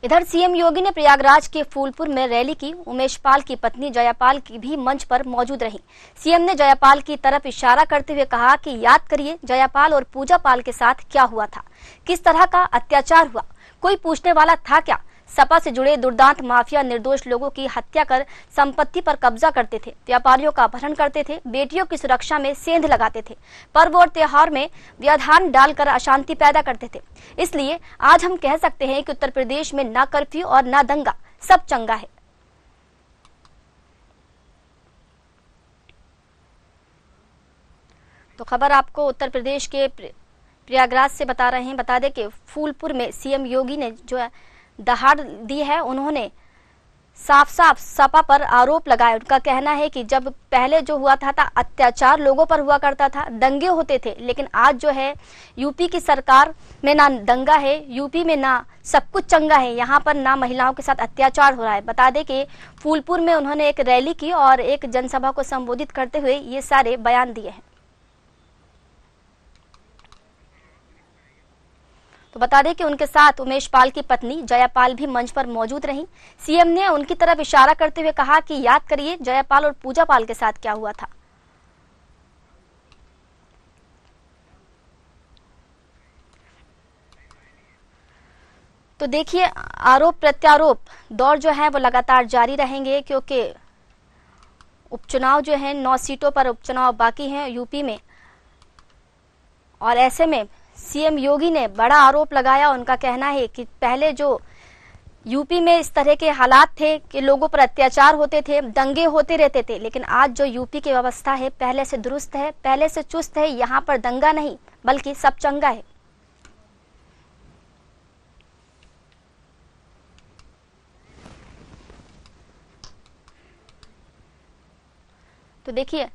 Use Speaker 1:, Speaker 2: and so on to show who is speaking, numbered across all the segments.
Speaker 1: इधर सीएम योगी ने प्रयागराज के फूलपुर में रैली की। उमेश पाल की पत्नी जयापाल की भी मंच पर मौजूद रही। सीएम ने जयापाल की तरफ इशारा करते हुए कहा कि याद करिए जयापाल और पूजा पाल के साथ क्या हुआ था, किस तरह का अत्याचार हुआ, कोई पूछने वाला था क्या। सपा से जुड़े दुर्दांत माफिया निर्दोष लोगों की हत्या कर संपत्ति पर कब्जा करते थे, व्यापारियों का अपहरण करते थे, बेटियों की सुरक्षा में सेंध लगाते थे, पर्व और त्योहार में व्यवधान डालकर अशांति पैदा करते थे। इसलिए आज हम कह सकते हैं कि उत्तर प्रदेश में ना कर्फ्यू और ना दंगा, सब चंगा है। तो खबर आपको उत्तर प्रदेश के प्रयागराज से बता रहे हैं। बता दें कि फूलपुर में सीएम योगी ने जो है दहाड़ दी है। उन्होंने साफ साफ सपा पर आरोप लगाए। उनका कहना है कि जब पहले जो हुआ था अत्याचार लोगों पर हुआ करता था, दंगे होते थे, लेकिन आज जो है यूपी की सरकार में ना दंगा है, यूपी में ना सब कुछ चंगा है, यहाँ पर ना महिलाओं के साथ अत्याचार हो रहा है। बता दें कि फूलपुर में उन्होंने एक रैली की और एक जनसभा को संबोधित करते हुए ये सारे बयान दिए हैं। तो बता दें कि उनके साथ उमेश पाल की पत्नी जयापाल भी मंच पर मौजूद रहीं। सीएम ने उनकी तरफ इशारा करते हुए कहा कि याद करिए जयापाल और पूजा पाल के साथ क्या हुआ था। तो देखिए आरोप प्रत्यारोप दौर जो है वो लगातार जारी रहेंगे, क्योंकि उपचुनाव जो है 9 सीटों पर उपचुनाव बाकी हैं यूपी में, और ऐसे में सीएम योगी ने बड़ा आरोप लगाया। उनका कहना है कि पहले जो यूपी में इस तरह के हालात थे कि लोगों पर अत्याचार होते थे, दंगे होते रहते थे, लेकिन आज जो यूपी की व्यवस्था है पहले से दुरुस्त है, पहले से चुस्त है। यहाँ पर दंगा नहीं बल्कि सब चंगा है। तो देखिए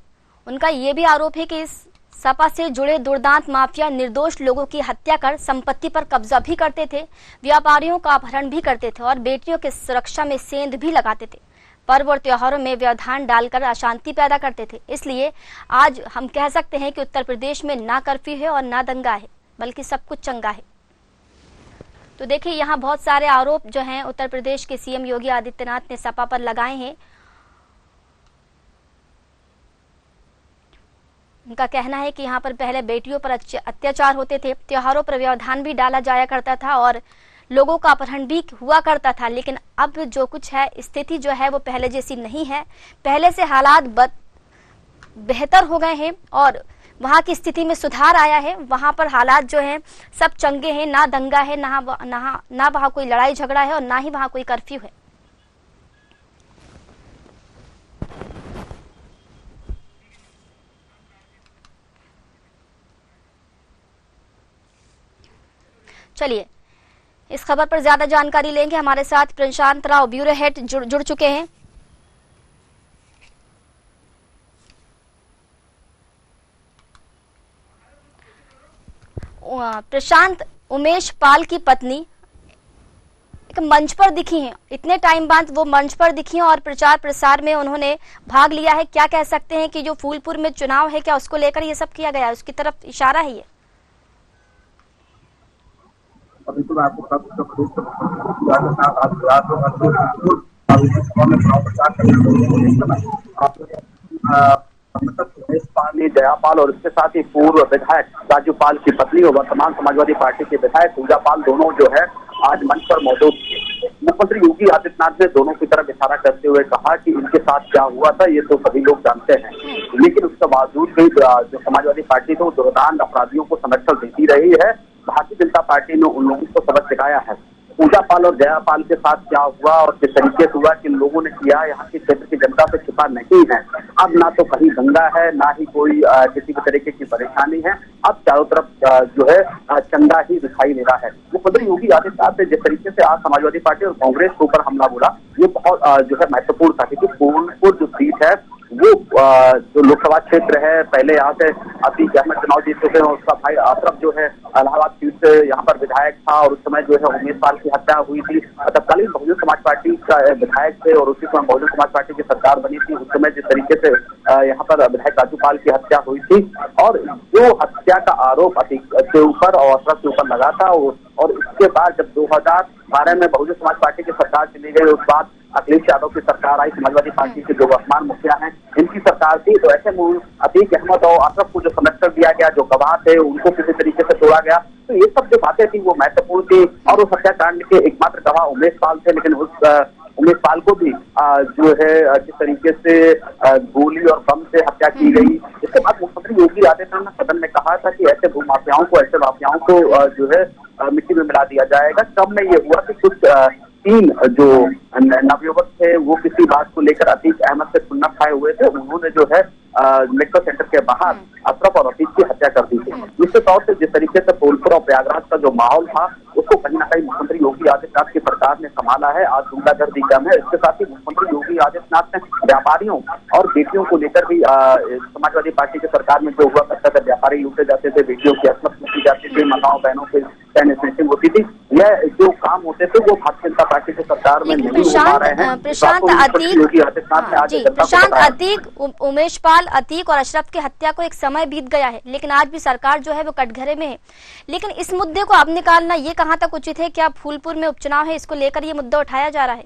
Speaker 1: उनका ये भी आरोप है कि इस सपा से जुड़े दुर्दांत माफिया निर्दोष लोगों की हत्या कर संपत्ति पर कब्जा भी करते थे, व्यापारियों का अपहरण भी करते थे और बेटियों की सुरक्षा में सेंध भी लगाते थे, पर्व और त्योहारों में व्यवधान डालकर अशांति पैदा करते थे। इसलिए आज हम कह सकते हैं कि उत्तर प्रदेश में ना कर्फ्यू है और ना दंगा है, बल्कि सब कुछ चंगा है। तो देखिए यहाँ बहुत सारे आरोप जो हैं उत्तर प्रदेश के सीएम योगी आदित्यनाथ ने सपा पर लगाए हैं। उनका कहना है कि यहाँ पर पहले बेटियों पर अत्याचार होते थे, त्योहारों पर व्यवधान भी डाला जाया करता था और लोगों का अपहरण भी हुआ करता था, लेकिन अब जो कुछ है स्थिति जो है वो पहले जैसी नहीं है। पहले से हालात बेहतर हो गए हैं और वहाँ की स्थिति में सुधार आया है। वहाँ पर हालात जो हैं सब चंगे हैं, ना दंगा है, ना वहाँ कोई लड़ाई झगड़ा है और ना ही वहाँ कोई कर्फ्यू है। चलिए इस खबर पर ज्यादा जानकारी लेंगे। हमारे साथ प्रशांत राव ब्यूरो हेड जुड़ चुके हैं। प्रशांत, उमेश पाल की पत्नी एक मंच पर दिखी हैं, इतने टाइम बाद वो मंच पर दिखी हैं और प्रचार प्रसार में उन्होंने भाग लिया है। क्या कह सकते हैं कि जो फूलपुर में चुनाव है क्या उसको लेकर ये सब किया गया है, उसकी तरफ इशारा है ये?
Speaker 2: बिल्कुल आपको उमेश पाल, जयापाल और इसके साथ ही पूर्व विधायक राजू पाल की पत्नी और वर्तमान समाजवादी पार्टी के विधायक पूजा पाल दोनों जो है आज मंच पर मौजूद थे। मुख्यमंत्री योगी आदित्यनाथ ने दोनों की तरफ इशारा करते हुए कहा कि इनके साथ क्या हुआ था ये तो सभी लोग जानते हैं, लेकिन उसके बावजूद भी जो समाजवादी पार्टी तो दुर्दांत अपराधियों को संरक्षण देती रही है। भारतीय जनता पार्टी ने उन लोगों को सबक सिखाया है। पूजा पाल और जयापाल के साथ क्या हुआ और किस तरीके से हुआ, किन लोगों ने किया, यहाँ के क्षेत्र की जनता से छिपा नहीं है। अब ना तो कहीं दंगा है, ना ही कोई किसी भी तरीके की परेशानी है। अब चारों तरफ जो है चंगा ही दिखाई दे रहा है। मुख्यमंत्री योगी आदित्यनाथ ने जिस तरीके से आज समाजवादी पार्टी और कांग्रेस के ऊपर हमला बोला ये बहुत जो है महत्वपूर्ण था, क्योंकि फूलपुर जो सीट है वो जो लोकसभा क्षेत्र है, पहले यहाँ से अतीक अहमद चुनाव जीत चुके हैं, उसका भाई अशरफ जो है इलाहाबाद सीट से यहाँ पर विधायक था और उस समय जो है उमेश पाल की हत्या हुई थी। तत्कालीन बहुजन समाज पार्टी का विधायक थे और उसी समय बहुजन समाज पार्टी की सरकार बनी थी। उस समय जिस तरीके से यहाँ पर विधायक राजू पाल की हत्या हुई थी और जो हत्या का आरोप अतीक के ऊपर और अशरफ के ऊपर लगा था और इसके बाद जब 2012 में बहुजन समाज पार्टी की सरकार चली गई, उस बाद अखिलेश यादव की सरकार आई, समाजवादी पार्टी के जो वर्तमान मुखिया हैं इनकी सरकार थी। तो ऐसे में अतीक अहमद और अशरफ को जो सेमेस्टर दिया गया, जो गवाह थे उनको किसी तरीके से तोड़ा गया, तो ये सब जो बातें थी वो महत्वपूर्ण थी। और उस हत्याकांड के एकमात्र गवाह उमेश पाल थे, लेकिन उस उमेश पाल को भी जो है जिस तरीके से गोली और बम से हत्या की गई। इसके बाद मुख्यमंत्री योगी आदित्यनाथ ने सदन में कहा था कि ऐसे भूमाफियाओं को, ऐसे माफियाओं को जो है मिट्टी में मिला दिया जाएगा। तब में ये हुआ कि कुछ 3 जो नवयुवक थे वो किसी बात को लेकर अतीक अहमद से सुन्नत खाए हुए थे, उन्होंने जो है मेट्रो सेंटर के बाहर अशरफ और अतीक की हत्या कर दी थी। निश्चित तौर से जिस तरीके से फूलपुर और प्रयागराज का जो माहौल था उसको कहीं ना कहीं मुख्यमंत्री योगी आदित्यनाथ की सरकार ने संभाला है। आज गुंडागर्दी कम है। इसके साथ ही मुख्यमंत्री योगी आदित्यनाथ ने व्यापारियों और बेटियों को लेकर भी समाजवादी पार्टी की सरकार में जो हुआ करता था, व्यापारी लूटे जाते थे, बेटियों की असमत लूटी जाती थी, माताओं बहनों के स्नैचिंग होती थी, यह जो काम होते थे वो भारतीय जनता पार्टी की सरकार में नहीं हो पा रहे हैं।
Speaker 1: प्रशांत, अतीक, उमेश पाल, अतीक और अशरफ की हत्या को एक समय बीत गया है, लेकिन आज भी सरकार जो है वो कटघरे में है। लेकिन इस मुद्दे को अब निकालना ये कहाँ तक उचित है? क्या फूलपुर में उपचुनाव है, इसको लेकर ये मुद्दा उठाया जा रहा है?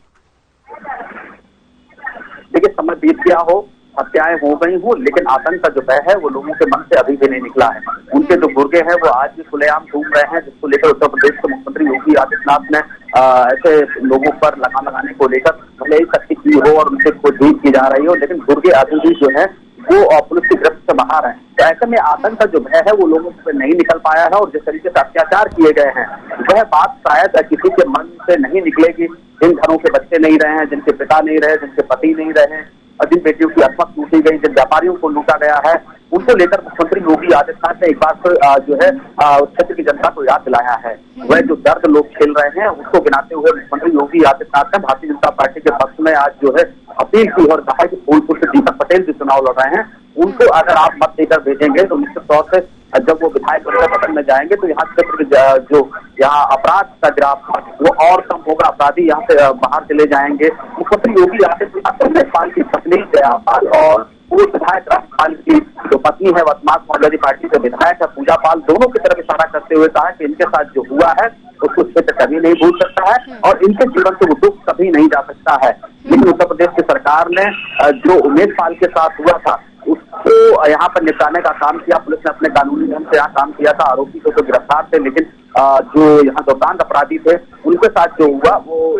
Speaker 2: देखिए, समय बीत गया हो, हत्याएं हो गई हो, लेकिन आतंक का जो भय है वो लोगों के मन से अभी भी नहीं निकला है। उनके जो गुर्गे हैं वो आज भी खुलेआम घूम रहे हैं, जिसको लेकर उत्तर प्रदेश के मुख्यमंत्री योगी आदित्यनाथ ने ऐसे लोगों पर लगाम लगाने को लेकर भले ही सख्ती की हो और उनसे खोजबीन की जा रही हो, लेकिन गुर्गे अभी भी जो है वो पुलिस की गिरफ्त से बाहर है। तो ऐसे में आतंक का जो भय है वो लोगों से नहीं निकल पाया है। और जिस तरीके से अत्याचार किए गए हैं वह बात शायद किसी के मन से नहीं निकलेगी। जिन घरों के बच्चे नहीं रहे हैं, जिनके पिता नहीं रहे, जिनके पति नहीं रहे, जिन बेटियों की असमत लूटी गई, जिन व्यापारियों को लूटा गया है, उनको लेकर मुख्यमंत्री योगी आदित्यनाथ ने एक बार फिर जो है उस क्षेत्र की जनता को याद दिलाया है। वह जो दर्द लोग खेल रहे हैं उसको गिनाते हुए मुख्यमंत्री योगी आदित्यनाथ ने भारतीय जनता पार्टी के पक्ष में आज जो है अपील की और कहा कि फूलपुर से दीपक पटेल भी चुनाव लड़ रहे हैं, उनको अगर आप मत देकर भेजेंगे तो निश्चित तौर से जब वो विधायक सदन में जाएंगे तो यहाँ क्षेत्र जो यहाँ अपराध का ग्राफ वो और कम होगा, अपराधी यहाँ से बाहर चले जाएंगे। मुख्यमंत्री योगी आदित्यनाथ ने पाल की पत्नी जयापाल और पूर्व विधायक राजपाल की जो पत्नी है वर्तमान समाजवादी पार्टी के विधायक है पूजा पाल, दोनों की तरफ इशारा करते हुए कहा कि इनके साथ जो हुआ है उसको क्षेत्र कभी नहीं भूल सकता है और इनके जीवन से वो दुख कभी नहीं जा सकता है। लेकिन उत्तर प्रदेश की सरकार ने जो उमेश पाल के साथ हुआ था उसको यहाँ पर निपटाने का काम किया। पुलिस ने अपने कानूनी ढंग से यहाँ काम किया था। आरोपी को तो गिरफ्तार थे, लेकिन जो यहाँ दुर्दांत अपराधी थे उनके साथ जो हुआ वो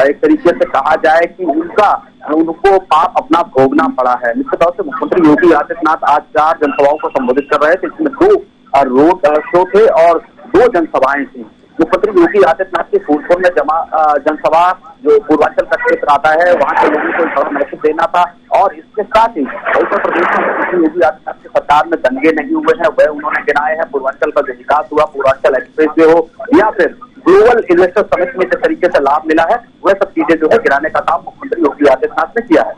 Speaker 2: एक तरीके से कहा जाए कि उनको पाप अपना भोगना पड़ा है। निश्चित तौर से मुख्यमंत्री योगी आदित्यनाथ आज 4 जनसभाओं को संबोधित कर रहे थे, इसमें 2 रोड शो थे और 2 जनसभाएं थी। मुख्यमंत्री योगी आदित्यनाथ की फूलपुर में जनसभा जो पूर्वांचल का क्षेत्र आता है वहां के लोगों को बड़ा मैसेज देना था और इसके साथ ही उत्तर प्रदेश में मुख्यमंत्री योगी आदित्यनाथ की सरकार में दंगे नहीं हुए हैं वह उन्होंने गिनाए हैं। पूर्वांचल का जो विकास हुआ, पूर्वांचल एक्सप्रेस वे हो या फिर ग्लोबल इन्वेस्टर समिट में जिस तरीके से लाभ मिला है वह सब चीजें जो है गिराने का काम मुख्यमंत्री योगी आदित्यनाथ ने किया है।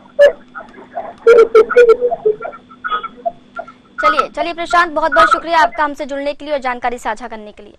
Speaker 1: चलिए प्रशांत, बहुत बहुत शुक्रिया आपका हमसे जुड़ने के लिए और जानकारी साझा करने के लिए।